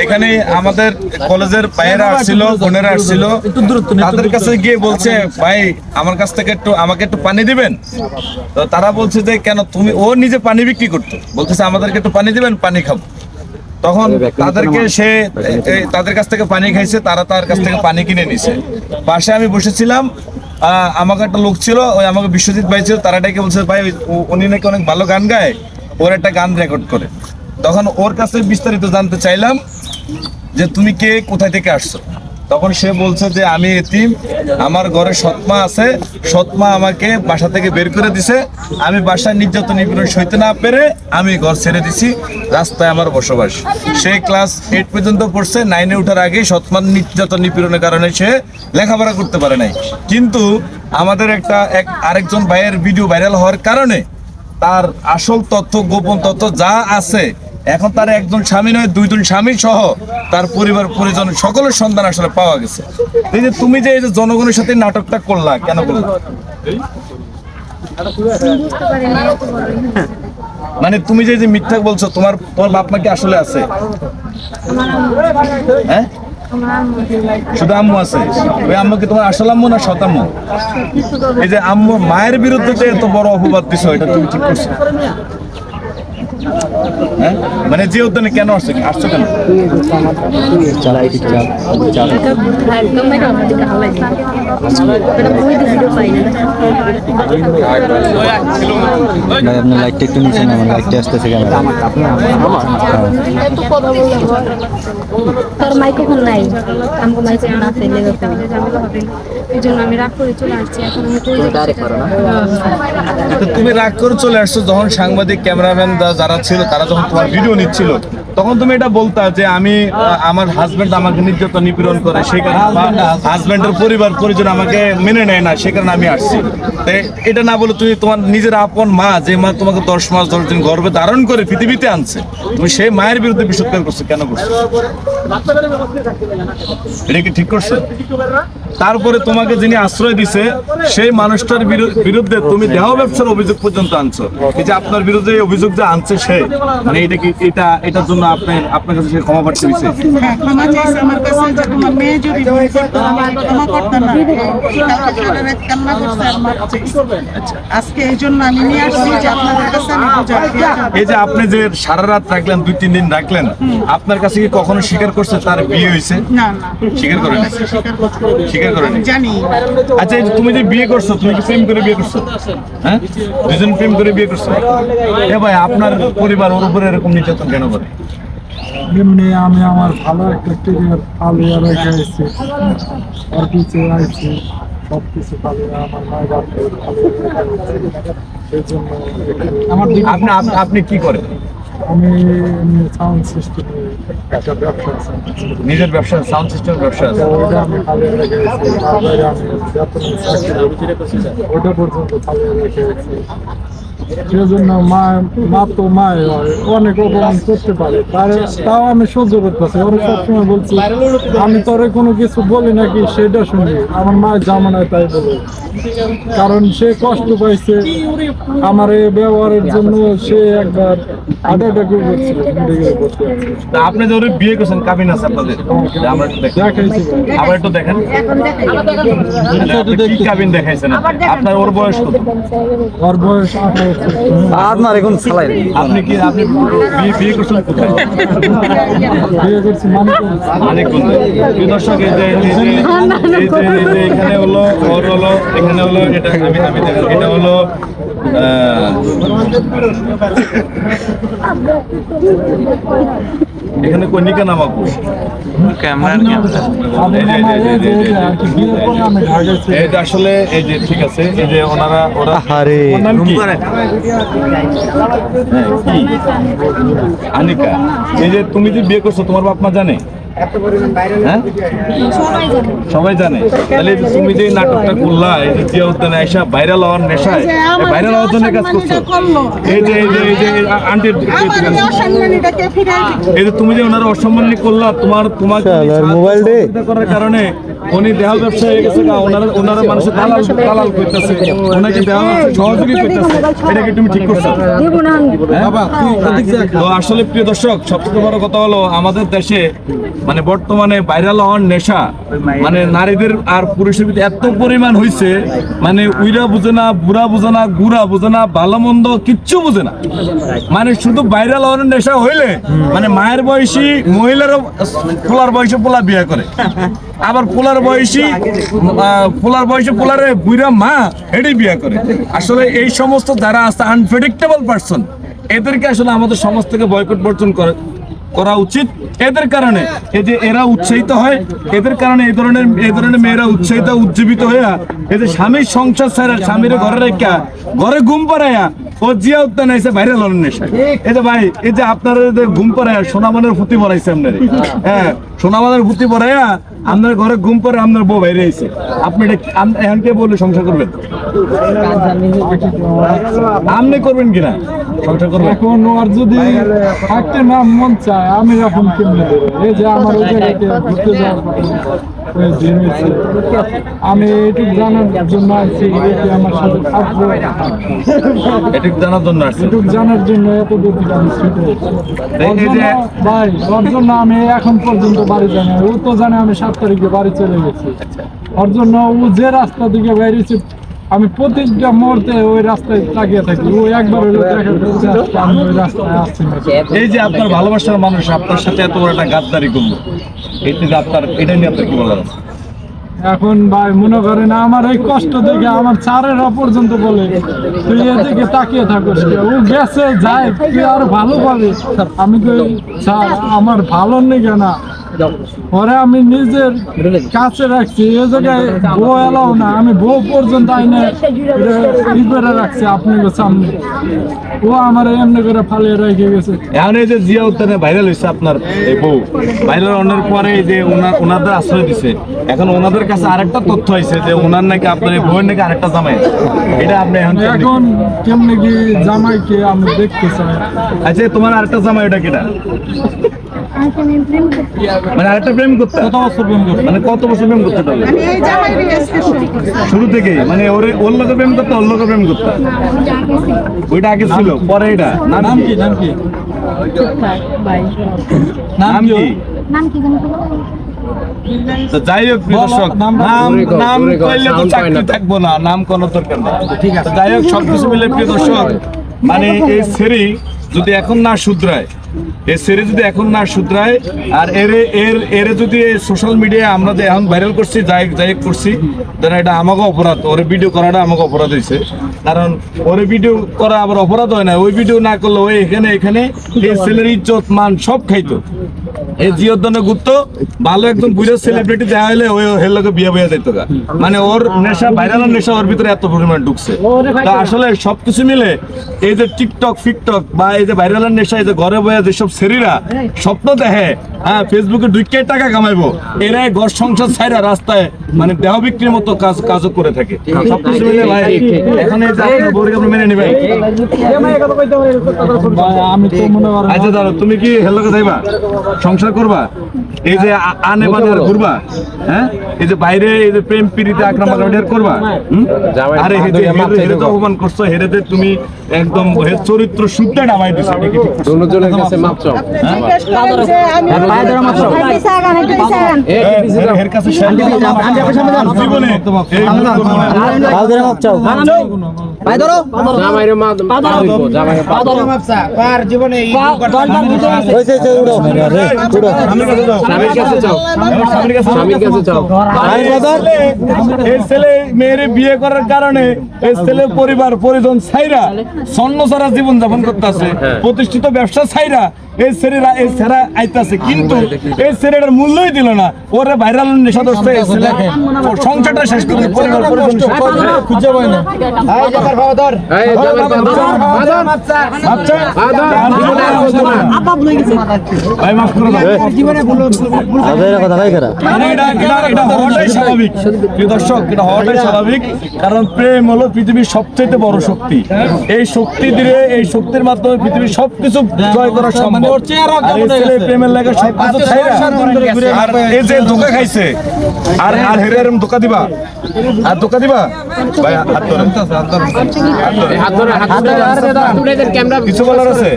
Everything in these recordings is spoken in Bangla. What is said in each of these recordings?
এখানে আমাদের কলেজের ভাইয়েরা আসছিল, বোনেরা আসছিল, তাদের কাছে গিয়ে বলছে ভাই আমার কাছ থেকে আমাকে একটু পানি দিবেন। তো তারা বলছে যে কেন, তুমি, ও নিজে পানি বিক্রি করতো, বলতেছে আমাদেরকে একটু পানি দিবেন, পানি খাবো। তখন তাদের কাছ থেকে পানি খাইছে, তারা তার কাছ থেকে পানি কিনে নিছে। পাশে আমি বসেছিলাম, আমাকে একটা লোক ছিল, ওই আমাকে বিশ্বজিৎ ভাই ছিল, তারা ডেকে বলছে ভাই উনি নাকি অনেক ভালো গান গায়, ওর একটা গান রেকর্ড করে। তখন ওর কাছে বিস্তারিত জানতে চাইলাম যে তুমি কে, কোথায় থেকে আসছো। তখন সে বলছে যে আমি এতিম, আমার ঘরে সৎমা আছে, সৎমা আমাকে বাসা থেকে বের করে দিছে, আমি বাসায় নির্যাতন নিপীড়ন সইতে না পেরে আমি ঘর ছেড়ে দিছি, রাস্তায় আমার বসবাস। সে ক্লাস 8 পর্যন্ত পড়ছে, 9-এ ওঠার আগেই সৎমার নির্যাতন নিপীড়নের কারণে সে লেখাপড়া করতে পারে নাই। কিন্তু আমাদের আরেকজন ভাইয়ের ভিডিও ভাইরাল হওয়ার কারণে তার আসল তথ্য, গোপন তথ্য যা আছে, এখন তার একজন স্বামী নয়, 2জন স্বামী সহ তার পরিবার পরিজন সকলের সন্ধান আসলে পাওয়া গেছে। এই যে তুমি যে এই যে জনগণের সাথে নাটকটা করলা, কেন করলা? মানে তুমি যে মিথ্যা বলছো, তোমার বাপ মা কি আসলে আছে? হ্যাঁ, শুধু আম্মু আছে। ওই আম্মু কি তোমার আসল আম্মু না সৎ আম্মু? এই যে আম্মু মায়ের বিরুদ্ধে যে এত বড় অপবাদ দিছো, এটা তুমি ঠিক করছো? হ্যাঁ, মানে যে উদ্যানে কেন আসছো কেন? আপনার লাইটটা একটু নিচে না, আমার লাইটটা আসতেছে ক্যামেরা। তোর মাইক্রোফোন নাই, আমার মাইক্রোফোন আছে, এই জন্য আমি রাগ করে চলে আসছি। এখন তুমি রাগ করে চলে আসছো, যখন সাংবাদিক ক্যামেরাম্যান যারা ছিল তারা যখন তোমার ভিডিও নিচ্ছিল, তখন তুমি এটা বলতা যে আমি, আমার হাজবেন্ড আমাকে নির্যাতন নিপীড়ন করে, সেই কারণে হাজবেন্ডের পরিবার পরিজন আমাকে মেনে নেয় না, সেই কারণে আমি আসছি। এটা না বলে তুমি তোমার নিজের আপন মা, যে মা তোমাকে 10 মাস 10 দিন গর্ভে ধারণ করে পৃথিবীতে আনছে, তুমি সেই মায়ের বিরুদ্ধে বিষোদ্গার করছো, কেন করছো? এটা কি ঠিক করছো? তারপরে তোমাকে যিনি আশ্রয় দিছে সেই মানুষটার বিরুদ্ধে তুমি দেহ ব্যবসার অভিযোগ পর্যন্ত আনছো। এই যে আপনার বিরুদ্ধে অভিযোগ যে আনছে সে, মানে এটা কি, এটার জন্য আপনার কাছে সে ক্ষমা প্রার্থী হয়েছে? হ্যাঁ, ক্ষমা চাইছে আমার কাছে যে তোমার মেয়ে যদি ভুল করতো আমি ক্ষমা করতাম না। সারা রাত কান্না করছে আর মারছে। আজকে এই জন্য আমি নিয়ে আসছি যে আপনাদের কাছে আমি বুঝাই। এই যে আপনি যে সারা রাত রাখলেন, 2-3 দিন রাখলেন, আপনার কাছে কি কখনো স্বীকার করছে তার বিয়ে হয়েছে? না, স্বীকার করে না। স্বীকার করে না, জানি। আচ্ছা, এই যে তুমি যে বিয়ে করছো, তুমি কি প্রেম করে বিয়ে করছো? হ্যাঁ, 2জন প্রেম করে বিয়ে করছো। এ ভাই, আপনার পরিবার ওর উপরে এরকম নির্যাতন কেন করে? এমনি আমি আমার ভালো একটা টিকের ফালিয়া রেখে এসেছি, ওর পিছিয়ে আইছি, সব কিছু ফালিয়া আমার মায়ের বাপকে ফালিয়া, সেই জন্য আপনি কি করেন? আমি সাউন্ড সিস্টেমে একটা ব্যবসা আছে, নিজের ব্যবসা, সাউন্ড সিস্টেম ব্যবসা আছে। ওটা আমি ফালিয়া রেখে এসেছি। তারপরে আমি ওটা পর্যন্ত ফালিয়া রেখে এসেছি। সেজন্য মা তো মায় হয়, অনেক অপমান করতে পারে, তাও আমি সহ্য করতেছি। ওরা সবসময় বলছি আমি তোরে কোনো কিছু বলি নাকি সেটা শুনি, আমার মায়ের জামানায় তাই বলে, কারণ সে কষ্ট পাইছে আমার এই ব্যবহারের জন্য। সে একবার হার্ট অ্যাটাকে করছিল, মেডিকেলে ভর্তি আছে। আপনি যে ওরে বিয়ে করছেন, কাবিন আছে আপনাদের? আমরা একটু দেখাইছি, আবার একটু দেখেন। কি কাবিন দেখাইছেন আপনার? ওর বয়স কত? ওর বয়স 18 বছর। আপনি বিয়ে করছেন কোথায়? বিয়ে করছি মানিকগঞ্জ। প্রিয় দর্শক, এই যে এখানে হলো, ওর হলো, এখানে হলো, এটা আমি দেখেন, এটা হলো এখানে কনিকা নামাবো এটা আসলে, এই যে ঠিক আছে, এই যে ওরা নাম কি? আনিকা। এই যে তুমি যে বিয়ে করছো, তোমার বাপ মা জানে? হ্যাঁ, সবাই জানে। তাহলে তুমি যে নাটকটা করলা, এই যে জিয়া উদ্যানে আইসা ভাইরাল হওয়ার নেশায়, ভাইরাল হওয়ার জন্য কাজ করছো। এই যে আন্টি, এই যে তুমি যে ওনার অসম্মানী করলা, তোমাকে মোবাইল করার কারণে উনি দেহ ব্যবসা হয়ে গেছে গা, ওনারা মানুষের দালাল করতেছে, ওনাকে দেহ ব্যবসা সহযোগী করতেছে, এটা কি তুমি ঠিক করছো? তো আসলে প্রিয় দর্শক, সবচেয়ে বড় কথা হলো আমাদের দেশে মানে বর্তমানে ভাইরাল হওয়ার নেশা মানে নারীদের আর পুরুষের ভিতরে এত পরিমাণ হয়েছে, মানে উইরা বুঝে না, বুড়া বুঝে না, গুড়া বুঝে না, ভালো মন্দ কিচ্ছু বুঝে না। মানে শুধু ভাইরাল হওয়ার নেশা হইলে মানে মায়ের বয়সী মহিলারও পোলার বয়সে পোলা বিয়ে করে, আবার পোলার বয়সে পোলারে বুড়া মা এটাই বিয়ে করে। আসলে এই সমস্ত যারা আছে আনপ্রেডিক্টেবল পারসন, এদেরকে আসলে আমাদের সমাজ থেকে বয়কট বর্জন করা উচিত। এদের কারণে এই যে এরা উৎসাহিত হয়, এদের কারণে এই ধরনের মেয়েরা উৎসাহিত উজ্জীবিত হইয়া এই যে স্বামীর সংসার ছাড়া স্বামীর ঘরে রেখা ঘরে ঘুম পাড়াইয়া ও জিয়া উদ্যান এসে বাইরে লড়েন নেশা। এই যে ভাই, এই যে আপনারা ঘুম পাড়াইয়া সোনামানের ফুটি পড়াইছে আপনার, হ্যাঁ সোনামানের ফুটি পড়াইয়া আপনার ঘরে ঘুম পরে আপনার বউ বাইরে আইছে, আপনি এখন কে বলে সংসার করবেন? আপনি করবেন কিনা সংসার করবেন? এখন আর যদি থাকতে না মন চায় আমি এখন কেমনে দেবো? এই যে আমার ওই জায়গাতে ঘুরতে যাওয়ার ওই জিনিস, আমি এটুকু জানার জন্য আসছি যে আমার সাথে থাকবো, এটুকু জানার জন্য আসছে, এটুকু জানার জন্য এত দূর থেকে আমি ছুটে এসেছি। ওর জন্য ভাই, ওর জন্য আমি এখন পর্যন্ত বাড়ি যাই না। ও তো জানে আমি 7 তারিখে বাড়ি চলে গেছি। ওর জন্য ও যে রাস্তা দিকে বাইরেছে আমি প্রতিটা মুহূর্তে ওই রাস্তায় তাকিয়ে থাকি। ও একবার হলো দেখা করছে আমি ওই রাস্তায় আসছি না। এই যে আপনার ভালোবাসার মানুষ আপনার সাথে এত বড় একটা গাদ্দারি করলো, এটা নিয়ে আপনার কি বলার আছে? এখন ভাই মনে করেন আমার এই কষ্ট দেখে আমার স্যারেরা পর্যন্ত বলে তুই এদিকে তাকিয়ে থাকিস, ও গেছে যায় তুই আর ভালো পাবে। আমি তো স্যার আমার ভালো নেই না, পরে আমি নিজের কাছে রাখছি। এ জায়গায় বউ এলাও না, আমি বউ পর্যন্ত আইনে ই করে রাখছি আপনার সামনে। ও আমার এমনি করে ফালিয়ে রেখে গেছে। এখন এই যে জিয়া উদ্যানে ভাইরাল হয়েছে আপনার এই বউ, ভাইরাল হওয়ার পরে এই যে ওনাদের আশ্রয় দিছে, এখন ওনাদের কাছে আরেকটা তথ্য হয়েছে যে ওনার নাকি আপনার এই বউয়ের নাকি আরেকটা জামাই, এটা আপনি এখন কেমনি কি জামাইকে আমি দেখতে চাই। আচ্ছা তোমার আরেকটা জামাই ওটা কিনা? মানে আরেকটা প্রেম করতে কত বছর প্রেম করতে, মানে কত বছর প্রেম করতে পারবে? আমি এই জামাইরই আজকে শুরু করছি। শুরু থেকেই মানে ওর লোকে প্রেম করতে, ওর লোকে প্রেম করতে, ওইটা আগে ছিল পরে এটা নাম কি? নাম কি? নাম কি? তো যাই হোক প্রিয় দর্শক, নাম কইলে তো চাকরি থাকবো না, নাম কোনো দরকার নেই। ঠিক আছে, যাই হোক সবকিছু মিলে প্রিয় দর্শক, মানে এই সেরি যদি এখন না শুধরায়, এই সেরি যদি এখন না শুধরায়, আর এর যদি সোশ্যাল মিডিয়ায় আমরা যে এখন ভাইরাল করছি যাই করছি, তাহলে এটা আমাকে অপরাধ, ওর ভিডিও করাটা আমাকে অপরাধ হয়েছে। কারণ ওর ভিডিও করা আবার অপরাধ হয় না, ওই ভিডিও না করলে ওই এখানে এই ছেলের ইজ্জত মান সব খাইতো। এই জিওদনে ঘুরতো, ভালো একদম বুড়ো সেলিব্রিটি দেখা হলে ওই হেলোকে বিয়ে বইয়া যাইতো গা। মানে ওর নেশা, ভাইরালের নেশা ওর ভিতরে এত পরিমাণ ঢুকছে। তা আসলে সবকিছু মিলে এই যে টিকটক ফিকটক বা এই যে ভাইরালের নেশা, এই যে ঘরে বইয়া যেসব সেরিরা স্বপ্ন দেখে হ্যাঁ ফেসবুকে ঢুকে টাকা কামাইবো, এরাই ঘর সংসার ছাইরা রাস্তায় মানে দেহ বিক্রির মতো কাজও করে থাকে। সবকিছু মিলে ভাই এখন এই যে বউকে আপনি মেনে নেবেন। আমি তো মনে করেন আচ্ছা দাঁড়ো, তুমি কি হেলোকে যাইবা, সংসার করবা, এই যে আনে বাজার ঘুরবা, হ্যাঁ এই যে বাইরে এই যে প্রেম প্রীতিতে আক্রমণ করবা, আরে হেরে তো অপমান করছো, হেরেতে তুমি একদম চরিত্র শুদ্ধ নামাই দিছো। দুজনের কাছে মাপ চাও। এর কাছে জীবনে জামাইরে মাপ দিব, জামাইরে মাপ দিব। স্বামীর কাছে চাও, স্বামীর কাছে চাও। এই ছেলে মেয়েরে বিয়ে করার কারণে এই ছেলে পরিবার পরিজন ছাইরা স্বর্ণ ছাড়া জীবন যাপন করতেছে, প্রতিষ্ঠিত ব্যবসা ছাইরা এই ছেলেরা আইতাছে, কিন্তু এই ছেলেটার মূল্যই দিল না। ওরে ভাইরাল নেশা দোষে এই ছেলে সংসারটা শেষ করে পরিবার পরিজন খুঁজে পায় না। এই জামাইর বাচ্চা, ভাই মাফ করে দাও, মানে এটা হওয়াটাই স্বাভাবিক প্রিয় দর্শক, এটা হওয়াটাই স্বাভাবিক। কারণ প্রেম হলো পৃথিবীর সবচেয়ে বড় শক্তি। এই শক্তি দিয়ে, এই শক্তির মাধ্যমে পৃথিবীর সবকিছু জয় করা সম্ভব। মানে ওর চেহারা আর এই কেমন হয়ে ছেলে গেছে? প্রেমের লাগে সব কিছু ছাইরা, আর এই যে ধোকা খাইছে আর আর হেরে এরম ধোকা দিবা, আর ধোকা দিবা ভাই, হাত ধরেন। কিছু বলার আছে?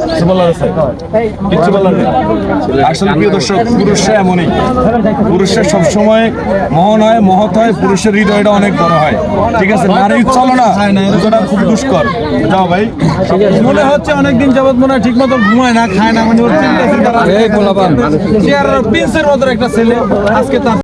কিছু বলার আছে? কিছু বলার নেই। আসলে প্রিয় দর্শক, পুরুষরা এমনই, পুরুষরা সবসময় মহান হয়, মহৎ হয়, পুরুষের হৃদয়টা অনেক বড় হয়, ঠিক আছে? নারীর চলো না, দুটোটা খুব দুষ্কর। যাও ভাই, মনে হচ্ছে অনেকদিন যাবত মনে হয় ঠিক মতো ঘুমায় না, খায় না, মানে ওর চিন্তা এই পোলাপান চেহারা প্রিন্সের মতো একটা ছেলে, আজকে তার